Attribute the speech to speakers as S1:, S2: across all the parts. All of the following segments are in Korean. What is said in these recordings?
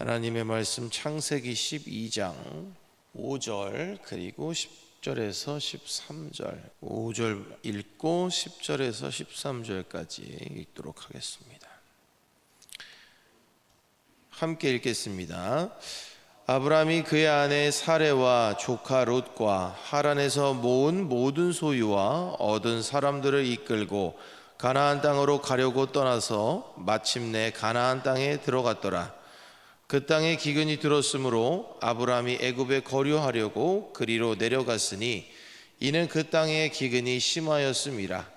S1: 하나님의 말씀 창세기 12장 5절 그리고 10절에서 13절 5절 읽고 10절에서 13절까지 읽도록 하겠습니다. 함께 읽겠습니다. 아브라함이 그의 아내 사레와 조카 롯과 하란에서 모은 모든 소유와 얻은 사람들을 이끌고 가나안 땅으로 가려고 떠나서 마침내 가나안 땅에 들어갔더라. 그 땅에 기근이 들었으므로 아브라함이 애굽에 거류하려고 그리로 내려갔으니 이는 그 땅에 기근이 심하였음이라.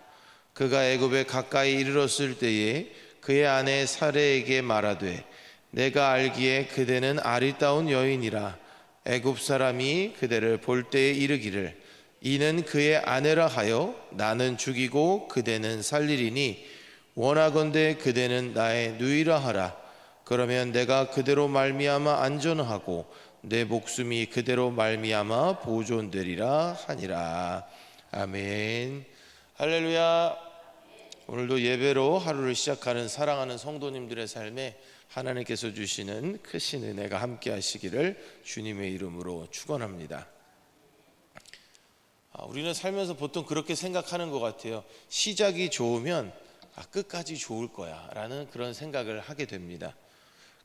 S1: 그가 애굽에 가까이 이르렀을 때에 그의 아내 사레에게 말하되 내가 알기에 그대는 아리따운 여인이라. 애굽 사람이 그대를 볼 때에 이르기를 이는 그의 아내라 하여 나는 죽이고 그대는 살리리니 원하건대 그대는 나의 누이라 하라. 그러면 내가 그대로 말미암아 안전하고 내 목숨이 그대로 말미암아 보존되리라 하니라. 아멘. 할렐루야. 오늘도 예배로 하루를 시작하는 사랑하는 성도님들의 삶에 하나님께서 주시는 크신 은혜가 함께 하시기를 주님의 이름으로 축원합니다. 우리는 살면서 보통 그렇게 생각하는 것 같아요. 시작이 좋으면 끝까지 좋을 거야 라는 그런 생각을 하게 됩니다.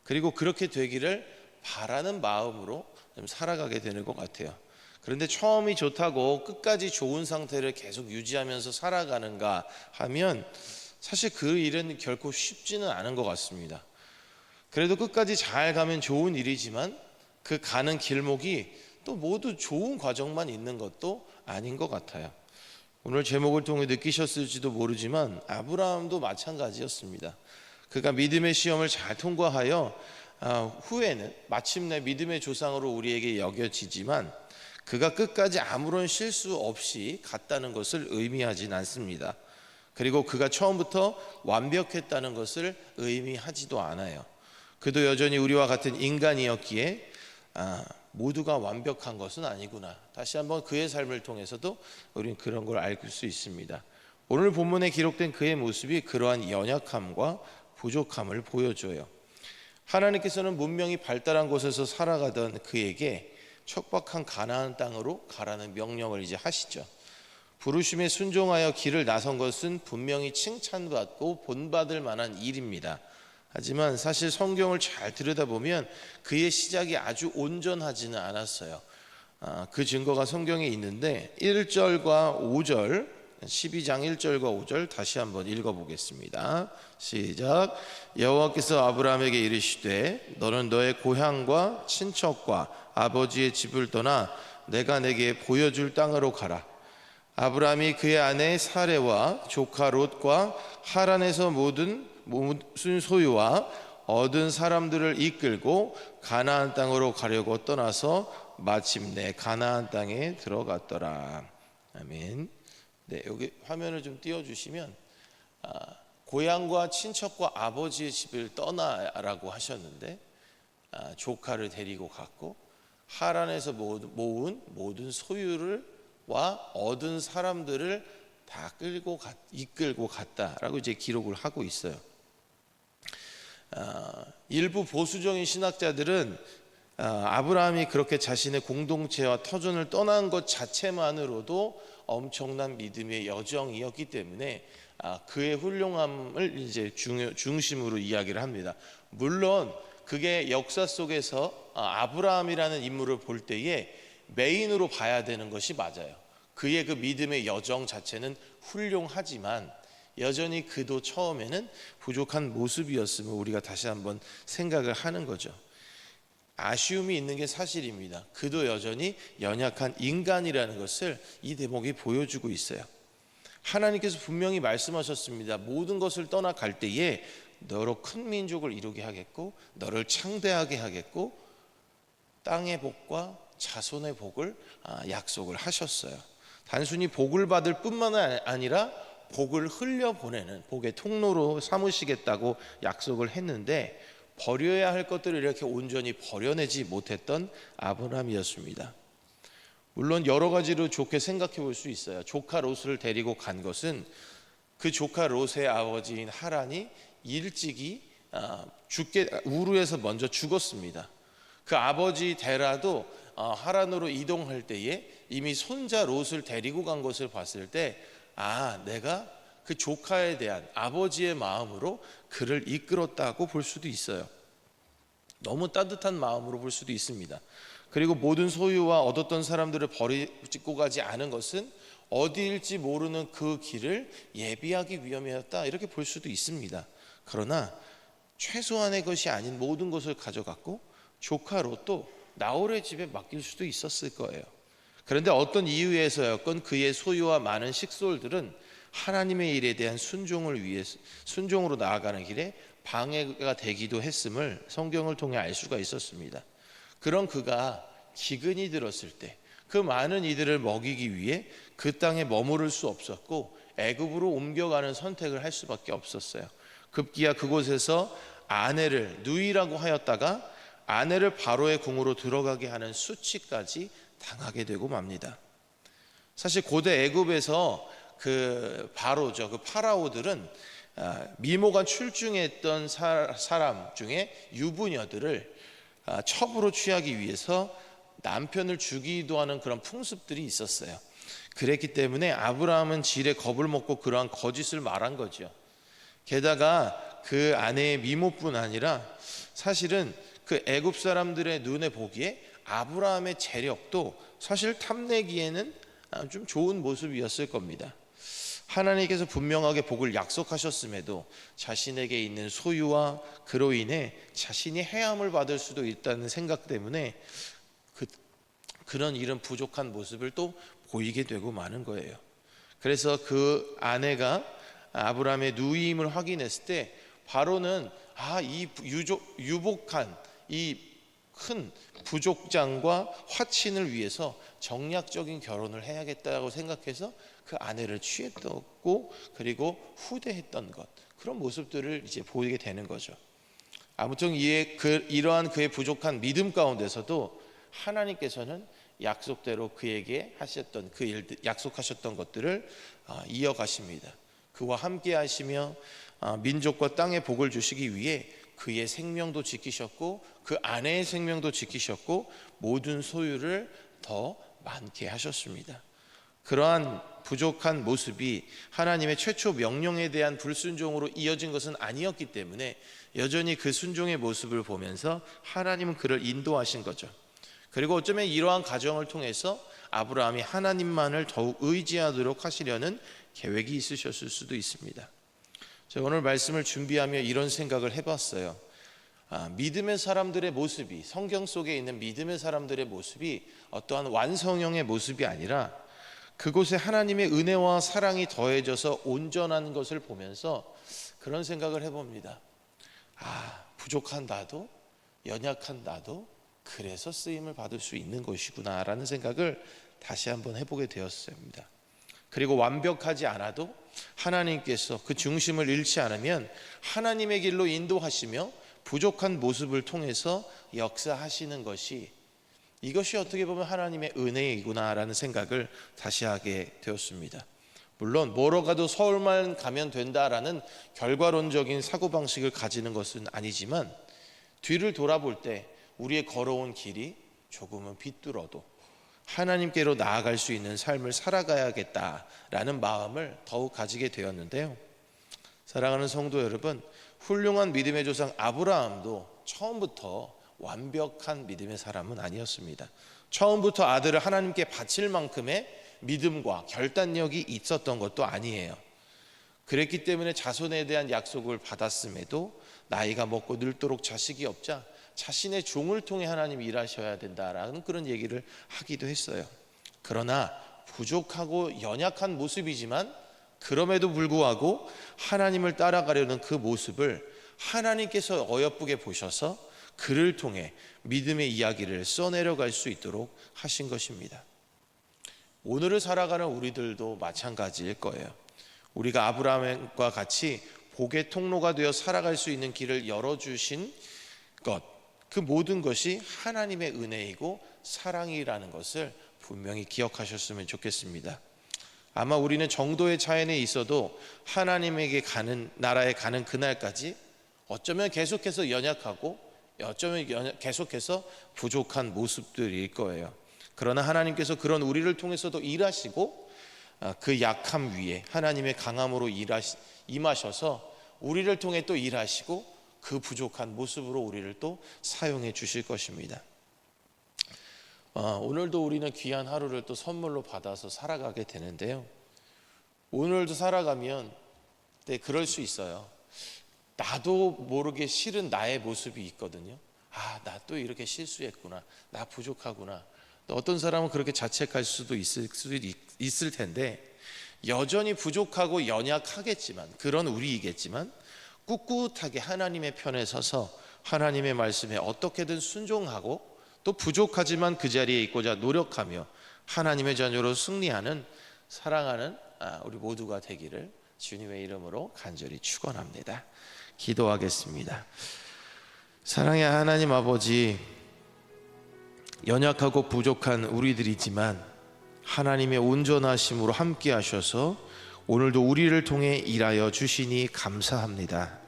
S1: 그리고 그렇게 되기를 바라는 마음으로 살아가게 되는 것 같아요. 그런데 처음이 좋다고 끝까지 좋은 상태를 계속 유지하면서 살아가는가 하면 사실 그 일은 결코 쉽지는 않은 것 같습니다. 그래도 끝까지 잘 가면 좋은 일이지만 그 가는 길목이 또 모두 좋은 과정만 있는 것도 아닌 것 같아요. 오늘 제목을 통해 느끼셨을지도 모르지만 아브라함도 마찬가지였습니다. 그가 믿음의 시험을 잘 통과하여 후에는 마침내 믿음의 조상으로 우리에게 여겨지지만 그가 끝까지 아무런 실수 없이 갔다는 것을 의미하진 않습니다. 그리고 그가 처음부터 완벽했다는 것을 의미하지도 않아요. 그도 여전히 우리와 같은 인간이었기에 모두가 완벽한 것은 아니구나. 다시 한번 그의 삶을 통해서도 우리는 그런 걸 알 수 있습니다. 오늘 본문에 기록된 그의 모습이 그러한 연약함과 부족함을 보여줘요. 하나님께서는 문명이 발달한 곳에서 살아가던 그에게 척박한 가나안 땅으로 가라는 명령을 이제 하시죠. 부르심에 순종하여 길을 나선 것은 분명히 칭찬받고 본받을 만한 일입니다. 하지만 사실 성경을 잘 들여다보면 그의 시작이 아주 온전하지는 않았어요. 그 증거가 성경에 있는데 1절과 5절 12장 1절과 5절 다시 한번 읽어보겠습니다. 시작. 여호와께서 아브라함에게 이르시되 너는 너의 고향과 친척과 아버지의 집을 떠나 내가 내게 보여줄 땅으로 가라. 아브라함이 그의 아내 사레와 조카 롯과 하란에서 모든 소유와 얻은 사람들을 이끌고 가나안 땅으로 가려고 떠나서 마침내 가나안 땅에 들어갔더라. 아멘. 네, 여기 화면을 좀 띄워주시면 고향과 친척과 아버지의 집을 떠나라고 하셨는데 조카를 데리고 갔고 하란에서 모은 모든 소유와 얻은 사람들을 다 이끌고 갔다라고 이제 기록을 하고 있어요. 일부 보수적인 신학자들은 아브라함이 그렇게 자신의 공동체와 터전을 떠난 것 자체만으로도 엄청난 믿음의 여정이었기 때문에 그의 훌륭함을 이제 중심으로 이야기를 합니다. 물론 그게 역사 속에서 아브라함이라는 인물을 볼 때에 메인으로 봐야 되는 것이 맞아요. 그의 그 믿음의 여정 자체는 훌륭하지만 여전히 그도 처음에는 부족한 모습이었음을 우리가 다시 한번 생각을 하는 거죠. 아쉬움이 있는 게 사실입니다. 그도 여전히 연약한 인간이라는 것을 이 대목이 보여주고 있어요. 하나님께서 분명히 말씀하셨습니다. 모든 것을 떠나갈 때에 너로 큰 민족을 이루게 하겠고 너를 창대하게 하겠고 땅의 복과 자손의 복을 약속을 하셨어요. 단순히 복을 받을 뿐만 아니라 복을 흘려보내는 복의 통로로 삼으시겠다고 약속을 했는데 버려야 할 것들을 이렇게 온전히 버려내지 못했던 아브라함이었습니다. 물론 여러 가지로 좋게 생각해 볼 수 있어요. 조카 롯을 데리고 간 것은 그 조카 롯의 아버지인 하란이 일찍이 우르에서 먼저 죽었습니다. 그 아버지 데라도 하란으로 이동할 때에 이미 손자 롯을 데리고 간 것을 봤을 때 내가 그 조카에 대한 아버지의 마음으로 그를 이끌었다고 볼 수도 있어요. 너무 따뜻한 마음으로 볼 수도 있습니다. 그리고 모든 소유와 얻었던 사람들을 버리고 가지 않은 것은 어디일지 모르는 그 길을 예비하기 위함이었다, 이렇게 볼 수도 있습니다. 그러나 최소한의 것이 아닌 모든 것을 가져갔고 조카 롯도 나홀의 집에 맡길 수도 있었을 거예요. 그런데 어떤 이유에서였건 그의 소유와 많은 식솔들은 하나님의 일에 대한 순종으로 나아가는 길에 방해가 되기도 했음을 성경을 통해 알 수가 있었습니다. 그런 그가 기근이 들었을 때 그 많은 이들을 먹이기 위해 그 땅에 머무를 수 없었고 애굽으로 옮겨가는 선택을 할 수밖에 없었어요. 급기야 그곳에서 아내를 누이라고 하였다가 아내를 바로의 궁으로 들어가게 하는 수치까지 당하게 되고 맙니다. 사실 고대 애굽에서 그 바로죠, 그 파라오들은 미모가 출중했던 사람 중에 유부녀들을 첩으로 취하기 위해서 남편을 죽이기도 하는 그런 풍습들이 있었어요. 그랬기 때문에 아브라함은 질에 겁을 먹고 그러한 거짓을 말한 거죠. 게다가 그 아내의 미모뿐 아니라 사실은 그 애굽 사람들의 눈에 보기에 아브라함의 재력도 사실 탐내기에는 좀 좋은 모습이었을 겁니다. 하나님께서 분명하게 복을 약속하셨음에도 자신에게 있는 소유와 그로 인해 자신이 해함을 받을 수도 있다는 생각 때문에 그런 이런 부족한 모습을 또 보이게 되고 마는 거예요. 그래서 그 아내가 아브라함의 누이임을 확인했을 때 바로는 이 유복한 이 큰 부족장과 화친을 위해서 정략적인 결혼을 해야겠다고 생각해서 그 아내를 취했고 그리고 후대했던 것, 그런 모습들을 이제 보이게 되는 거죠. 아무튼 이러한 그의 부족한 믿음 가운데서도 하나님께서는 약속대로 그에게 하셨던 그 일들, 약속하셨던 것들을 이어가십니다. 그와 함께 하시며 민족과 땅에 복을 주시기 위해 그의 생명도 지키셨고 그 아내의 생명도 지키셨고 모든 소유를 더 많게 하셨습니다. 그러한 부족한 모습이 하나님의 최초 명령에 대한 불순종으로 이어진 것은 아니었기 때문에 여전히 그 순종의 모습을 보면서 하나님은 그를 인도하신 거죠. 그리고 어쩌면 이러한 과정을 통해서 아브라함이 하나님만을 더욱 의지하도록 하시려는 계획이 있으셨을 수도 있습니다. 제가 오늘 말씀을 준비하며 이런 생각을 해봤어요. 믿음의 사람들의 모습이, 성경 속에 있는 믿음의 사람들의 모습이 어떠한 완성형의 모습이 아니라 그곳에 하나님의 은혜와 사랑이 더해져서 온전한 것을 보면서 그런 생각을 해봅니다. 부족한 나도, 연약한 나도 그래서 쓰임을 받을 수 있는 것이구나 라는 생각을 다시 한번 해보게 되었습니다. 그리고 완벽하지 않아도 하나님께서 그 중심을 잃지 않으면 하나님의 길로 인도하시며 부족한 모습을 통해서 역사하시는 것이, 이것이 어떻게 보면 하나님의 은혜이구나 라는 생각을 다시 하게 되었습니다. 물론 뭐로 가도 서울만 가면 된다라는 결과론적인 사고방식을 가지는 것은 아니지만 뒤를 돌아볼 때 우리의 걸어온 길이 조금은 비뚤어도 하나님께로 나아갈 수 있는 삶을 살아가야겠다라는 마음을 더욱 가지게 되었는데요. 사랑하는 성도 여러분, 훌륭한 믿음의 조상 아브라함도 처음부터 완벽한 믿음의 사람은 아니었습니다. 처음부터 아들을 하나님께 바칠 만큼의 믿음과 결단력이 있었던 것도 아니에요. 그랬기 때문에 자손에 대한 약속을 받았음에도 나이가 먹고 늙도록 자식이 없자 자신의 종을 통해 하나님이 일하셔야 된다라는 그런 얘기를 하기도 했어요. 그러나 부족하고 연약한 모습이지만 그럼에도 불구하고 하나님을 따라가려는 그 모습을 하나님께서 어여쁘게 보셔서 그를 통해 믿음의 이야기를 써내려갈 수 있도록 하신 것입니다. 오늘을 살아가는 우리들도 마찬가지일 거예요. 우리가 아브라함과 같이 복의 통로가 되어 살아갈 수 있는 길을 열어주신 것, 그 모든 것이 하나님의 은혜이고 사랑이라는 것을 분명히 기억하셨으면 좋겠습니다. 아마 우리는 정도의 차이는 있어도 하나님에게 가는, 나라에 가는 그날까지 어쩌면 계속해서 연약하고 어쩌면 계속해서 부족한 모습들일 거예요. 그러나 하나님께서 그런 우리를 통해서도 일하시고 그 약함 위에 하나님의 강함으로 임하셔서 우리를 통해 또 일하시고 그 부족한 모습으로 우리를 또 사용해 주실 것입니다. 오늘도 우리는 귀한 하루를 또 선물로 받아서 살아가게 되는데요. 오늘도 살아가면 그럴 수 있어요. 나도 모르게 싫은 나의 모습이 있거든요. 나 또 이렇게 실수했구나. 나 부족하구나. 또 어떤 사람은 그렇게 자책할 수도 있을 텐데, 여전히 부족하고 연약하겠지만, 그런 우리이겠지만 꿋꿋하게 하나님의 편에 서서 하나님의 말씀에 어떻게든 순종하고 또 부족하지만 그 자리에 있고자 노력하며 하나님의 자녀로 승리하는 사랑하는 우리 모두가 되기를 주님의 이름으로 간절히 축원합니다. 기도하겠습니다. 사랑의 하나님 아버지, 연약하고 부족한 우리들이지만 하나님의 온전하심으로 함께 하셔서 오늘도 우리를 통해 일하여 주시니 감사합니다.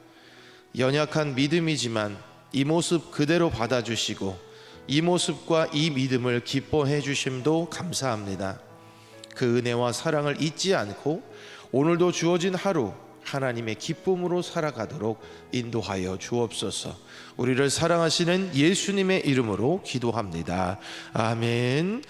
S1: 연약한 믿음이지만 이 모습 그대로 받아주시고 이 모습과 이 믿음을 기뻐해 주심도 감사합니다. 그 은혜와 사랑을 잊지 않고 오늘도 주어진 하루 하나님의 기쁨으로 살아가도록 인도하여 주옵소서. 우리를 사랑하시는 예수님의 이름으로 기도합니다. 아멘.